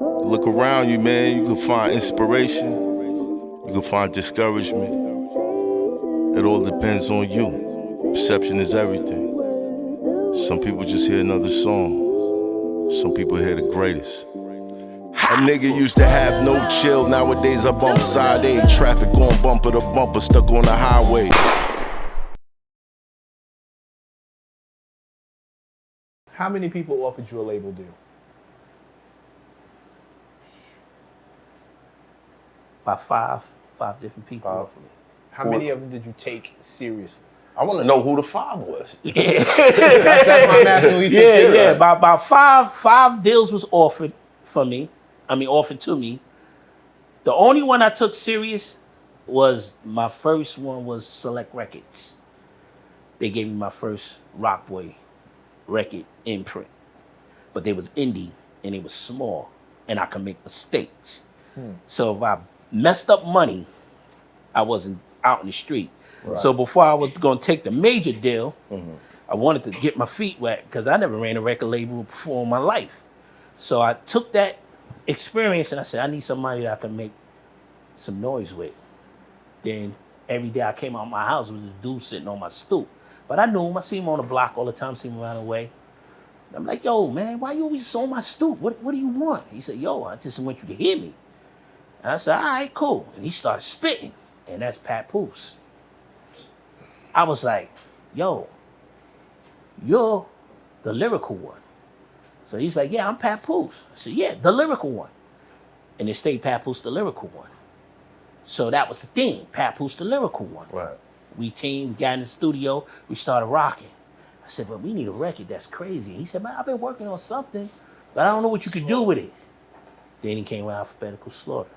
Look around you, man. You can find inspiration. You can find discouragement. It all depends on you. Perception is everything. Some people just hear another song. Some people hear the greatest. A nigga used to have no chill. Nowadays I bump side A. Traffic going bumper to bumper, stuck on the highway. How many people offered you a label deal? About five different people offered me. How many of them did you take seriously? I want to know who the 5 was. That's why I'm asking who you took seriously. Yeah. About five deals was offered for me. Offered to me. The only one I took serious was my first one was Select Records. They gave me my first Rock Boy record imprint, but they was indie and it was small, and I could make mistakes. So if I messed up money, I wasn't out in the street. Right. So before I was gonna take the major deal, I wanted to get my feet wet because I never ran a record label before in my life. So I took that experience and I said, I need somebody that I can make some noise with. Then every day I came out of my house, there was this dude sitting on my stoop. But I knew him. I see him on the block all the time, see him around the way. I'm like, yo, man, why you always on my stoop? What do you want? He said, yo, I just want you to hear me. And I said, all right, cool. And he started spitting. And that's Pat Poose. I was like, yo, you're the lyrical one. So he's like, yeah, I'm Pat Poose. I said, yeah, the lyrical one. And it stayed Pat Poose, the lyrical one. So that was the thing, Pat Poose, the lyrical one. Right. We teamed, got in the studio, we started rocking. I said, but we need a record that's crazy. He said, man, I've been working on something, but I don't know what you could do with it. Then he came with Alphabetical Slaughter.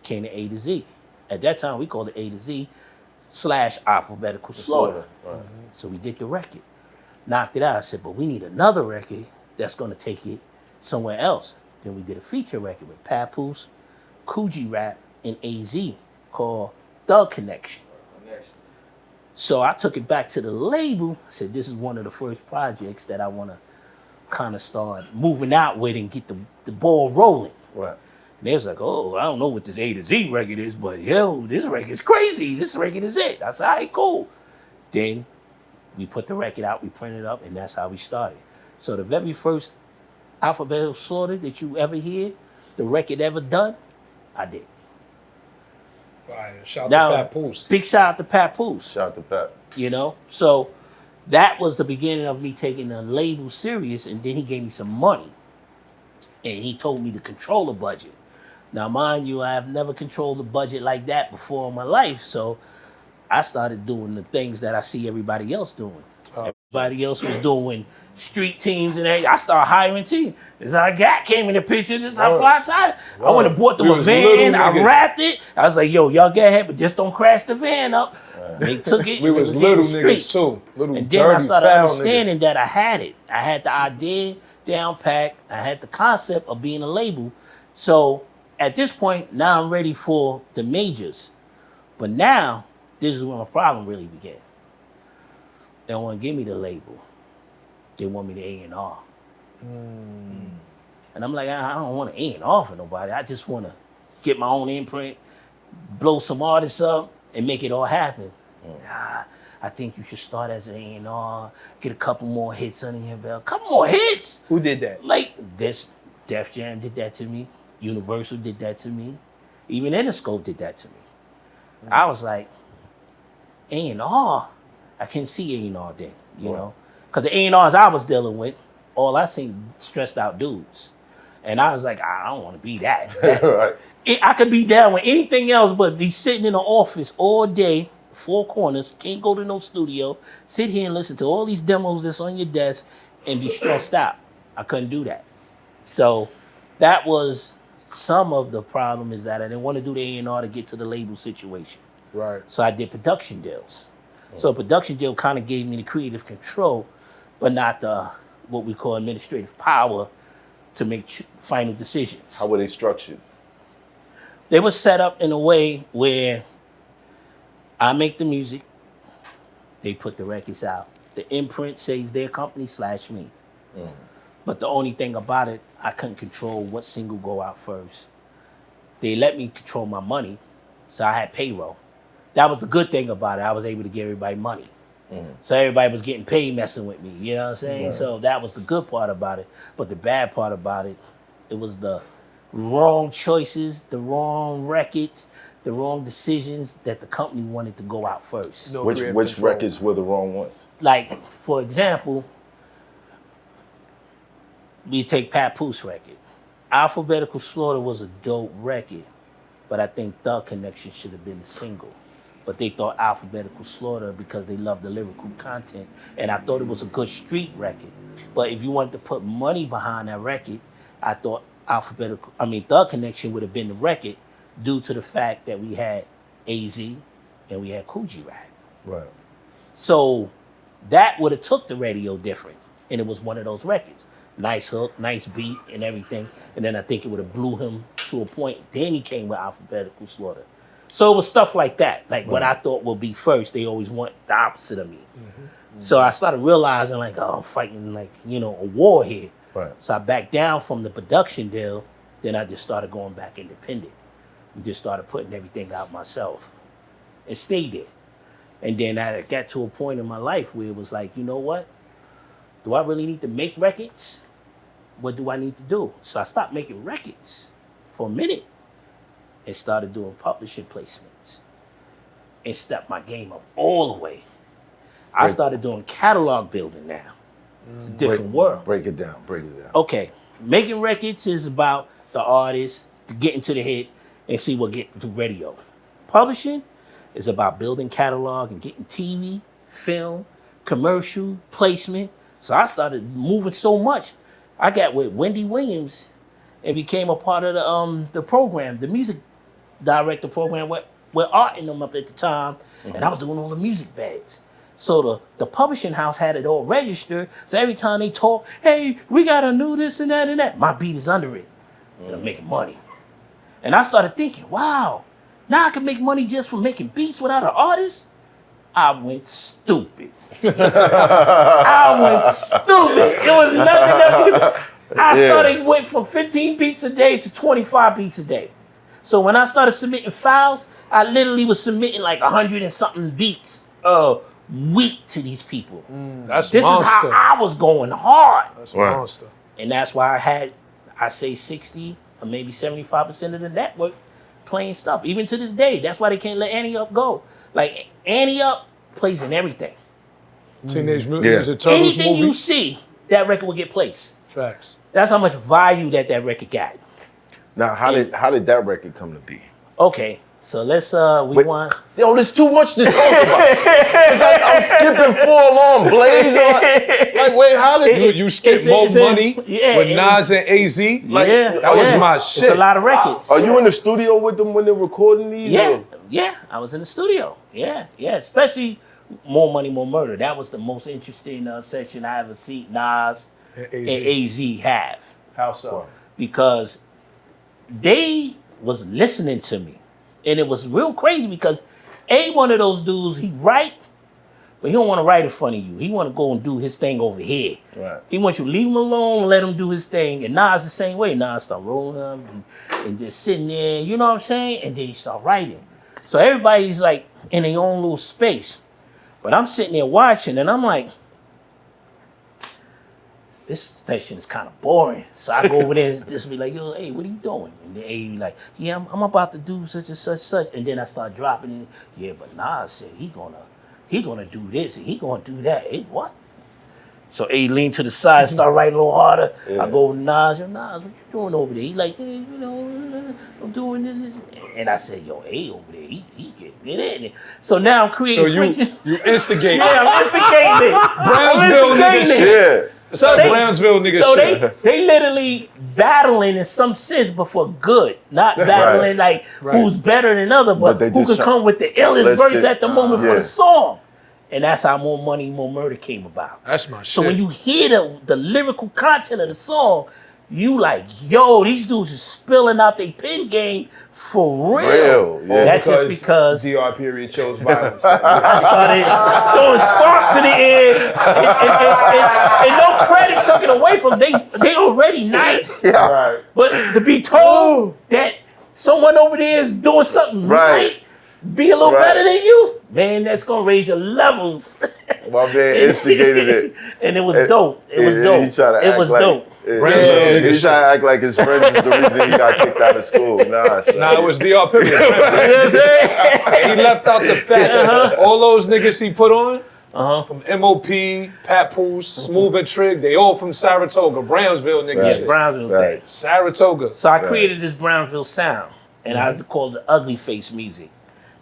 Came to A to Z. At that time, we called it A to Z / Alphabetical Slaughter. Right. So we did the record. Knocked it out. I said, but we need another record that's going to take it somewhere else. Then we did a feature record with Papoose, Coogee Rap, and AZ called Thug Connection. So I took it back to the label. I said, this is one of the first projects that I want to kind of start moving out with and get the ball rolling. Right. And they was like, oh, I don't know what this A to Z record is, but yo, this record is crazy. This record is it. I said, all right, cool. Then we put the record out, we printed it up, and that's how we started. So the very first Alphabetical Slaughter that you ever hear, the record ever done, I did. Fire. Shout Now, out to Pat Poose. Big shout out to Pat Poose. Shout out to Pat. You know? So that was the beginning of me taking the label serious, and then he gave me some money. And he told me to control the budget. Now, mind you, I have never controlled a budget like that before in my life, so I started doing the things that I see everybody else doing. Everybody else was doing street teams and everything. I started hiring teams. This is how Gat came in the picture. This is how Fly Tied. I went and bought them a van. I wrapped it. I was like, yo, y'all get ahead, but just don't crash the van up. They took it. We was little niggas too. Little and then I started foul understanding niggas. that I had it. I had the idea down packed. I had the concept of being a label. So at this point, now I'm ready for the majors. But now, this is where my problem really began. They don't want to give me the label. They want me to A&R. And I'm like, I don't want to A&R for nobody. I just want to get my own imprint, blow some artists up, and make it all happen. I think you should start as an A&R, get a couple more hits under your belt. Couple more hits? Who did that? Like this, Def Jam did that to me. Universal did that to me. Even Interscope did that to me. I was like, A&R? I can't see A&R then, you know? Because the A&Rs I was dealing with, all I seen stressed out dudes. And I was like, I don't want to be that. Right. I could be down with anything else but be sitting in the office all day, four corners, can't go to no studio, sit here and listen to all these demos that's on your desk and be stressed out. I couldn't do that. So that was some of the problem, is that I didn't want to do the A&R to get to the label situation. Right. So I did production deals. So a production deal kind of gave me the creative control, but not the what we call administrative power to make final decisions. How were they structured? They were set up in a way where I make the music, they put the records out. The imprint says their company / me. But the only thing about it, I couldn't control what single go out first. They let me control my money, so I had payroll. That was the good thing about it. I was able to give everybody money. So everybody was getting paid messing with me, you know what I'm saying? Right. So that was the good part about it. But the bad part about it, it was the wrong choices, the wrong records, the wrong decisions that the company wanted to go out first. No which records were the wrong ones? Like, for example, we take Papoose record. Alphabetical Slaughter was a dope record, but I think Thug Connection should have been a single. But they thought Alphabetical Slaughter because they loved the lyrical content, and I thought it was a good street record. But if you wanted to put money behind that record, I thought Thug Connection would have been the record due to the fact that we had AZ and we had Coogee Rap. Right. So that would have took the radio different, and it was one of those records. Nice hook, nice beat, and everything. And then I think it would have blew him to a point. Then he came with Alphabetical Slaughter. So it was stuff like that. Like what I thought would be first, they always want the opposite of me. So I started realizing like, oh, I'm fighting like, a war here. Right. So I backed down from the production deal. Then I just started going back independent and just started putting everything out myself and stayed there. And then I got to a point in my life where it was like, you know what? Do I really need to make records? What do I need to do? So I stopped making records for a minute and started doing publishing placements and stepped my game up all the way. I started doing catalog building now. It's a different world. Break it down. Okay, making records is about the artist to get into the hit and see what get to radio. Publishing is about building catalog and getting TV, film, commercial, placement. So I started moving so much. I got with Wendy Williams and became a part of the program, the music director program with Art in them up at the time, and I was doing all the music bags. So the publishing house had it all registered, so every time they talk, hey, we gotta do this and that, my beat is under it, and I'm making money. And I started thinking, wow, now I can make money just from making beats without an artist? I went stupid. It was nothing else. Went from 15 beats a day to 25 beats a day. So when I started submitting files, I literally was submitting like 100 and something beats a week to these people. This is how I was going hard. That's a monster. And that's why I say 60 or maybe 75% of the network playing stuff. Even to this day, that's why they can't let Annie Up go. Like Annie Up plays in everything. Teenage Mutant Ninja Turtles anything movie? you see, that record will get placed. Facts. That's how much value that record got. Now, how did that record come to be? Okay, so let's want. Yo, there's too much to talk about. Cause I'm skipping Full On Blaze. Like, wait, how did you skip More Money with Nas and AZ? Like, that was my shit. It's a lot of records. Are you in the studio with them when they're recording these? Yeah, I was in the studio. Yeah, especially More Money, More Murder. That was the most interesting session I ever seen Nas and AZ have. How so? Because they was listening to me. And it was real crazy because one of those dudes, he write, but he don't want to write in front of you. He want to go and do his thing over here. Right. He wants you to leave him alone and let him do his thing. And Nas the same way. Nas start rolling up and just sitting there, you know what I'm saying? And then he start writing. So everybody's like in their own little space. But I'm sitting there watching and I'm like, this session is kind of boring. So I go over there and just be like, yo, hey, what are you doing? And then A be like, yeah, I'm about to do such and such. And then I start dropping it. Yeah, but Nas said he gonna do this and he gonna do that. Hey, what? So A lean to the side and start writing a little harder. Yeah. I go over to Nas, Nas, what you doing over there? He like, hey, I'm doing this. And I said, yo, A over there, he getting it in. So now I'm creating friction. You instigate. Yeah, I'm instigating. Brownsville nigga shit. So Brownsville nigga shit. They literally battling in some sense, but for good. Not battling like who's better than other, but who could come with the illest verse at the moment for the song. And that's how More Money, More Murder came about. That's my shit. So when you hear the lyrical content of the song, you like, yo, these dudes is spilling out their pin game for real. Yeah. That's just because DR period chose violence. I started throwing sparks in the air, and no credit took it away from them. They already nice. Yeah. Right. But to be told that someone over there is doing something right, be a little better than you, man, that's gonna raise your levels. My man instigated it. And it was dope. It was dope. He tried to it act was like, dope. He tried to act like his friends is the reason he got kicked out of school. Nah, son. Nah, it was DR period. You know what I'm saying? He left out the fact all those niggas he put on from MOP, Papoose, Smooth and Trig, they all from Saratoga, Brownsville niggas. Yeah, shit. Brownsville Right. thing. Saratoga. So I created this Brownsville sound, and I called it ugly face music.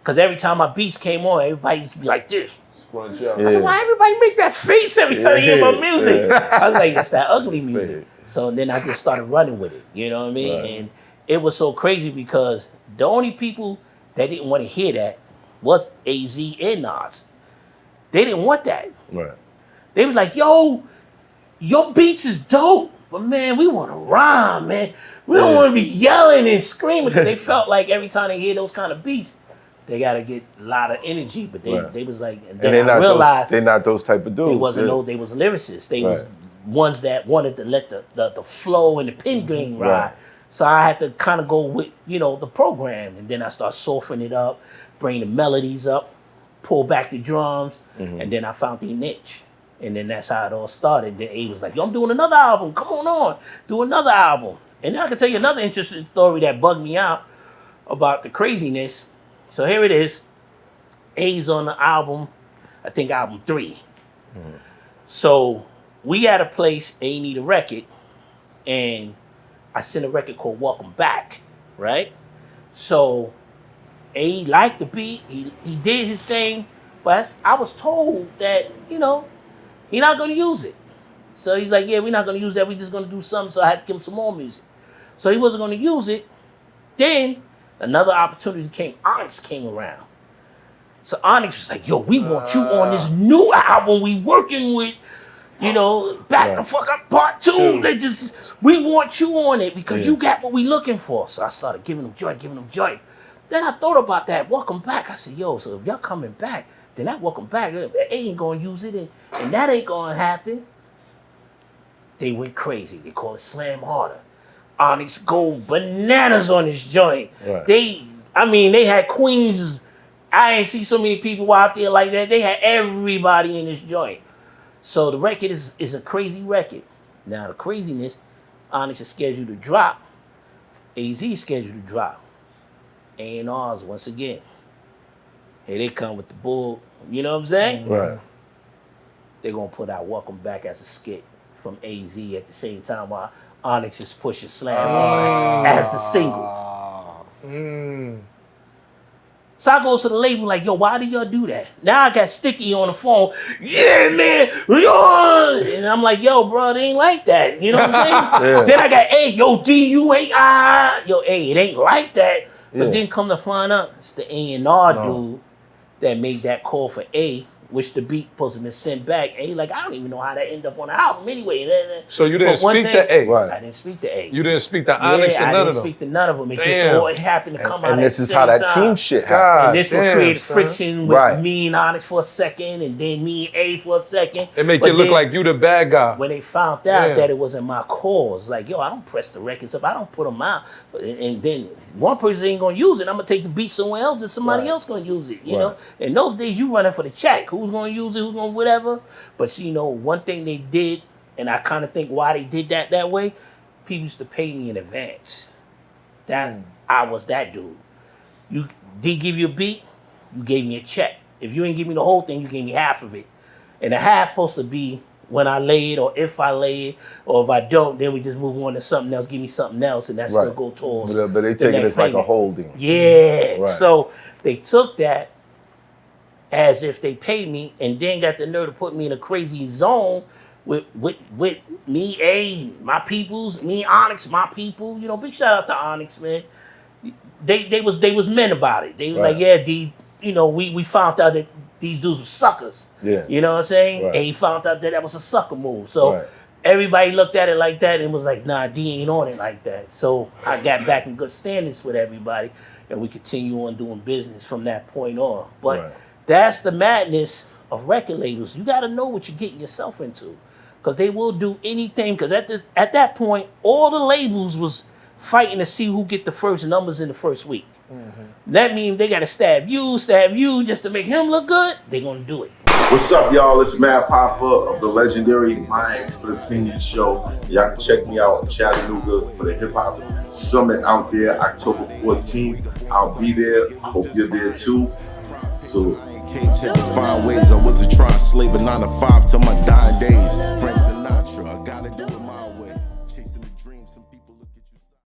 Because every time my beats came on, everybody used to be like this. Scrunch up. I said, why everybody make that face every time they hear my music? I was like, it's that ugly music. So then I just started running with it. You know what I mean? Right. And it was so crazy because the only people that didn't want to hear that was AZ and Nas. They didn't want that. Right. They was like, yo, your beats is dope, but man, we want to rhyme, man. We don't want to be yelling and screaming because they felt like every time they hear those kind of beats, they got to get a lot of energy. But they was like, and then I realized they're not those type of dudes. they wasn't they was lyricists. They was ones that wanted to let the flow and the pin game ride. Right. So I had to kind of go with, the program. And then I start softening it up, bring the melodies up, pull back the drums, and then I found the niche. And then that's how it all started. Then A was like, yo, I'm doing another album. Come on, do another album. And then I can tell you another interesting story that bugged me out about the craziness. So here it is. A's on the album, I think album 3. So we had a place, A need a record, and I sent a record called Welcome Back, right? So A liked the beat, he did his thing, but I was told that, he's not gonna use it. So he's like, yeah, we're not gonna use that, we're just gonna do something, so I had to give him some more music. So he wasn't gonna use it. Then another opportunity came, Onyx came around. So Onyx was like, yo, we want you on this new album we working with, Back the Fuck Up Part 2. We want you on it because you got what we looking for. So I started giving them joy. Then I thought about that, Welcome Back. I said, yo, so if y'all coming back, then that Welcome Back, they ain't gonna use it, and that ain't gonna happen. They went crazy. They call it Slam Harder. Onyx go bananas on this joint. Right. They had Queens. I ain't see so many people out there like that. They had everybody in this joint. So the record is a crazy record. Now the craziness, Onyx is scheduled to drop. AZ is scheduled to drop. A&Rs once again. Here they come with the bull. You know what I'm saying? Right. They're gonna put out Welcome Back as a skit from AZ at the same time while Onyx is pushing Slam on as the single. So I go to the label like, yo, why did y'all do that? Now I got Sticky on the phone. Yeah, man. And I'm like, yo, bro, it ain't like that. You know what I'm saying? Then I got, hey, yo, D, you ain't, yo, hey, it ain't like that. But then come to find out, it's the A&R dude that made that call for A, which the beat supposed to have been sent back. A, like, I don't even know how that ended up on the album anyway. So you didn't speak to A? Right. I didn't speak to A. You didn't speak to Onyx and none I of didn't them? speak to none of them. It just Damn. all happened to come out And at this the is same how that time. team shit happened. And this will create son. friction with Right. me and Onyx for a second, and then me and A for a second. It make But you look then like you the bad guy. when they found out Yeah. that it wasn't my cause, like, yo, I don't press the records up, I don't put them out. And then one person ain't gonna use it, I'm gonna take the beat somewhere else and somebody else gonna use it, you know? In those days, you running for the check. Who's gonna use it, who's gonna whatever. But one thing they did, and I kind of think why they did that way, people used to pay me in advance. I was that dude. You did give you a beat, you gave me a check. If you ain't give me the whole thing, you gave me half of it. And the half supposed to be when I lay it, or if I lay it, or if I don't, then we just move on to something else, give me something else, and that still go towards But they the take it next as like a payment. holding. Yeah. Right. So they took that as if they paid me, and then got the nerve to put me in a crazy zone with me, A, my peoples, me, Onyx, my people. Big shout out to Onyx, man. They was men about it. They were like, yeah, D, we found out that these dudes were suckers. Yeah. You know what I'm saying? Right. And he found out that was a sucker move. So everybody looked at it like that and was like, nah, D ain't on it like that. So I got back in good standings with everybody, and we continue on doing business from that point on. But that's the madness of record labels. You got to know what you're getting yourself into, because they will do anything. Because at that point, all the labels was fighting to see who get the first numbers in the first week. That means they got to stab you just to make him look good. They gonna do it. What's up, y'all? It's Matt Hoffa of the legendary My Expert Opinion Show. Y'all can check me out in Chattanooga for the Hip Hop Summit out there, October 14th. I'll be there. Hope you're there too. So, find ways I wasn't trying to slave a 9 to 5 till my dying days. Frank Sinatra, I gotta do it my way.